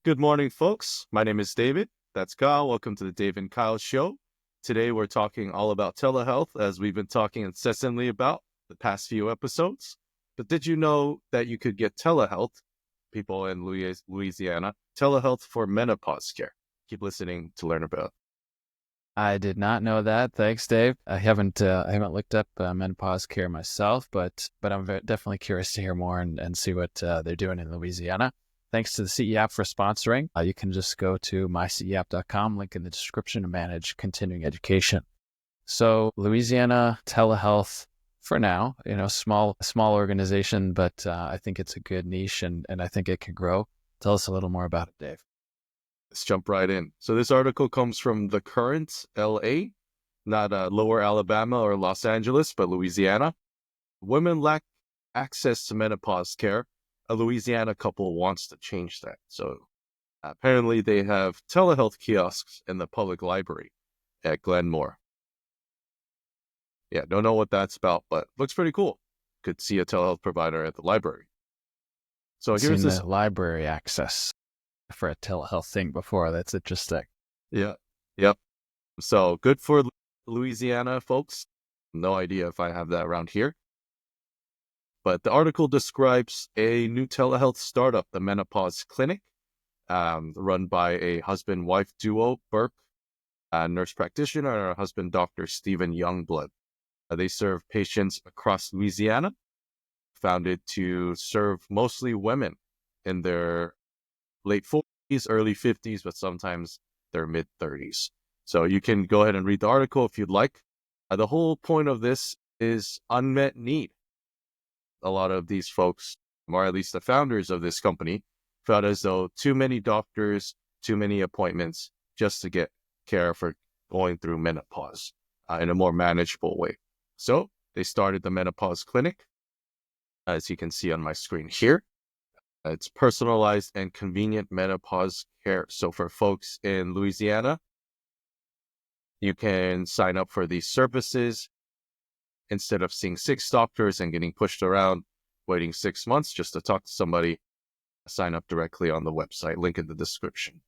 Good morning, folks. My name is David. That's Kyle. Welcome to the Dave and Kyle Show. Today, we're talking all about telehealth, as we've been talking incessantly about the past few episodes. But did you know that you could get telehealth, people in Louisiana, telehealth for menopause care? Keep listening to learn about it. I did not know that. Thanks, Dave. I haven't looked up menopause care myself, but I'm definitely curious to hear more and see what they're doing in Louisiana. Thanks to the CE app for sponsoring. You can just go to myceapp.com, link in the description, to manage continuing education. So Louisiana telehealth for now, small organization, but I think it's a good niche and I think it can grow. Tell us a little more about it, Dave. Let's jump right in. So this article comes from The Current, LA, not Lower Alabama or Los Angeles, but Louisiana. Women lack access to menopause care. A Louisiana couple wants to change that. So apparently they have telehealth kiosks in the public library at Glenmore. Yeah, don't know what that's about, but looks pretty cool. Could see a telehealth provider at the library. So I've here's seen this. the library access for a telehealth thing before. That's interesting. Yeah, yep. So good for Louisiana folks. No idea if I have that around here. But the article describes a new telehealth startup, the Menopause Clinc, run by a husband-wife duo, Burke, a nurse practitioner, and her husband, Dr. Stephen Youngblood. They serve patients across Louisiana, founded to serve mostly women in their late 40s, early 50s, but sometimes their mid-30s. So you can go ahead and read the article if you'd like. The whole point of this is unmet need. A lot of these folks, or at least the founders of this company, felt as though too many doctors, too many appointments just to get care for going through menopause in a more manageable way. So they started the Menopause Clinc, as you can see on my screen here. It's personalized and convenient menopause care. So for folks in Louisiana, you can sign up for these services instead of seeing 6 doctors and getting pushed around, waiting 6 months just to talk to somebody. Sign up directly on the website, link in the description.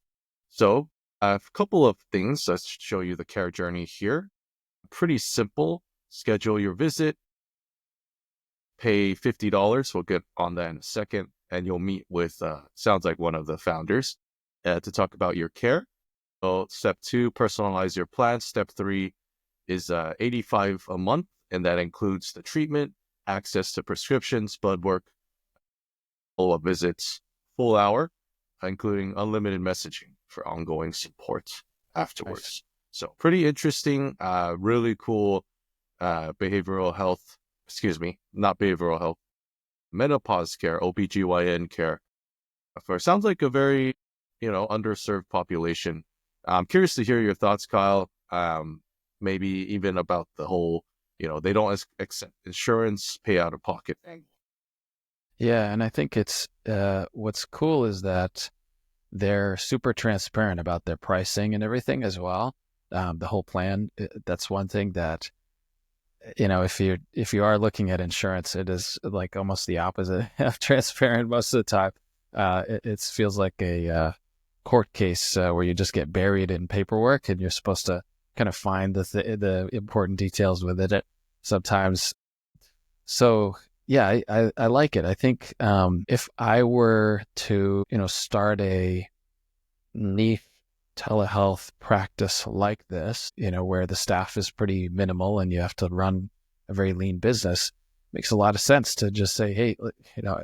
So a couple of things. Let's show you the care journey here. Pretty simple. Schedule your visit, pay $50. We'll get on that in a second. And you'll meet with, sounds like one of the founders to talk about your care. So step 2, personalize your plan. Step 3 is $85 a month. And that includes the treatment, access to prescriptions, blood work, follow-up visits, full hour, including unlimited messaging for ongoing support afterwards. Nice. So pretty interesting, really cool behavioral health, not behavioral health, menopause care, OBGYN care. Sounds like a very, underserved population. I'm curious to hear your thoughts, Kyle. Maybe even about the whole, they don't accept insurance, pay out of pocket thing. Yeah, and I think it's what's cool is that they're super transparent about their pricing and everything as well. The whole plan, that's one thing that, if you are looking at insurance, it is like almost the opposite of transparent most of the time. It feels like a court case where you just get buried in paperwork and you're supposed to kind of find the important details within it sometimes. So yeah, I like it. I think if I were to, start a niche telehealth practice like this, where the staff is pretty minimal and you have to run a very lean business, makes a lot of sense to just say, hey,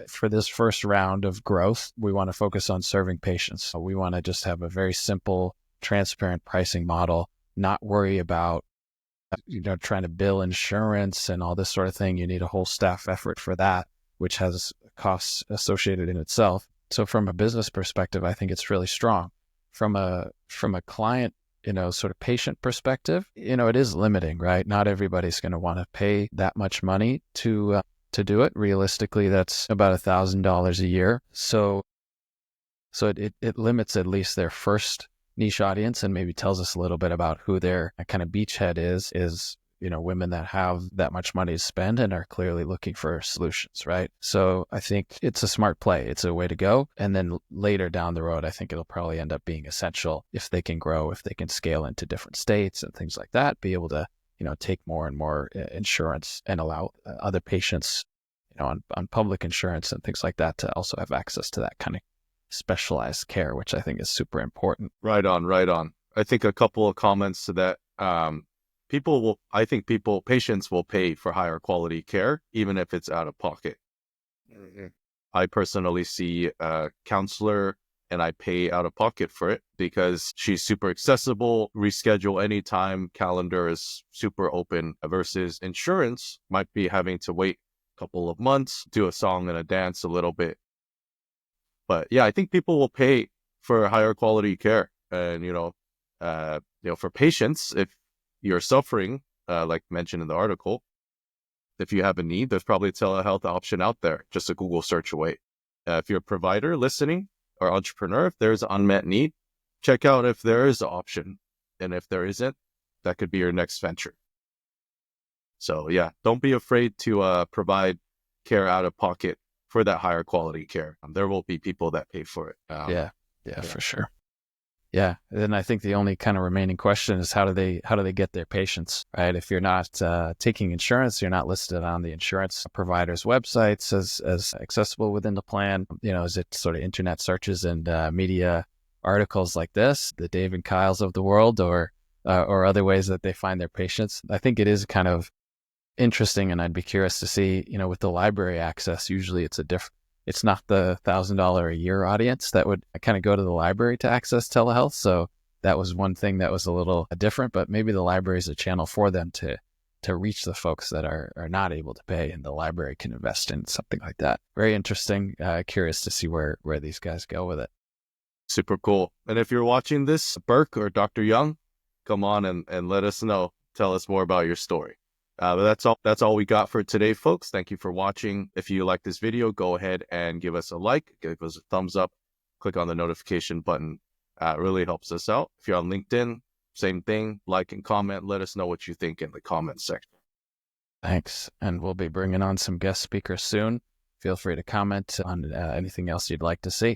for this first round of growth, we want to focus on serving patients. So we want to just have a very simple, transparent pricing model, not worry about trying to bill insurance and all this sort of thing. You need a whole staff effort for that, which has costs associated in itself. So from a business perspective, I think it's really strong. From a client, sort of patient perspective, it is limiting, right? Not everybody's going to want to pay that much money to do it. Realistically, that's about $1,000 a year. So it limits at least their first niche audience and maybe tells us a little bit about who their kind of beachhead is women that have that much money to spend and are clearly looking for solutions, right? So I think it's a smart play. It's a way to go. And then later down the road, I think it'll probably end up being essential if they can grow, if they can scale into different states and things like that, be able to, take more and more insurance and allow other patients, on public insurance and things like that to also have access to that kind of specialized care, which I think is super important. Right on, right on. I think a couple of comments to that. Patients will pay for higher quality care, even if it's out of pocket. Mhm. I personally see a counselor and I pay out of pocket for it because she's super accessible, reschedule anytime, calendar is super open versus insurance might be having to wait a couple of months, do a song and a dance a little bit. But yeah, I think people will pay for higher quality care. And, for patients, if you're suffering, like mentioned in the article, if you have a need, there's probably a telehealth option out there, just a Google search away. If you're a provider listening or entrepreneur, if there's an unmet need, check out if there is an option. And if there isn't, that could be your next venture. So yeah, don't be afraid to provide care out of pocket for that higher quality care. There will be people that pay for it. Yeah, for sure. Yeah. Then I think the only kind of remaining question is how do they get their patients, right? If you're not taking insurance, you're not listed on the insurance provider's websites as accessible within the plan. Is it sort of internet searches and media articles like this, the Dave and Kyles of the world, or other ways that they find their patients? I think it is kind of interesting, and I'd be curious to see, with the library access, usually it's not the $1,000 a year audience that would kind of go to the library to access telehealth. So that was one thing that was a little different, but maybe the library is a channel for them to reach the folks that are not able to pay, and the library can invest in something like that. Very interesting. Curious to see where these guys go with it. Super cool. And if you're watching this, Burke or Dr. Young, come on and let us know. Tell us more about your story. But that's all we got for today, folks. Thank you for watching. If you like this video, go ahead and give us a like, give us a thumbs up, click on the notification button. It really helps us out. If you're on LinkedIn, same thing, like and comment. Let us know what you think in the comments section. Thanks. And we'll be bringing on some guest speakers soon. Feel free to comment on anything else you'd like to see.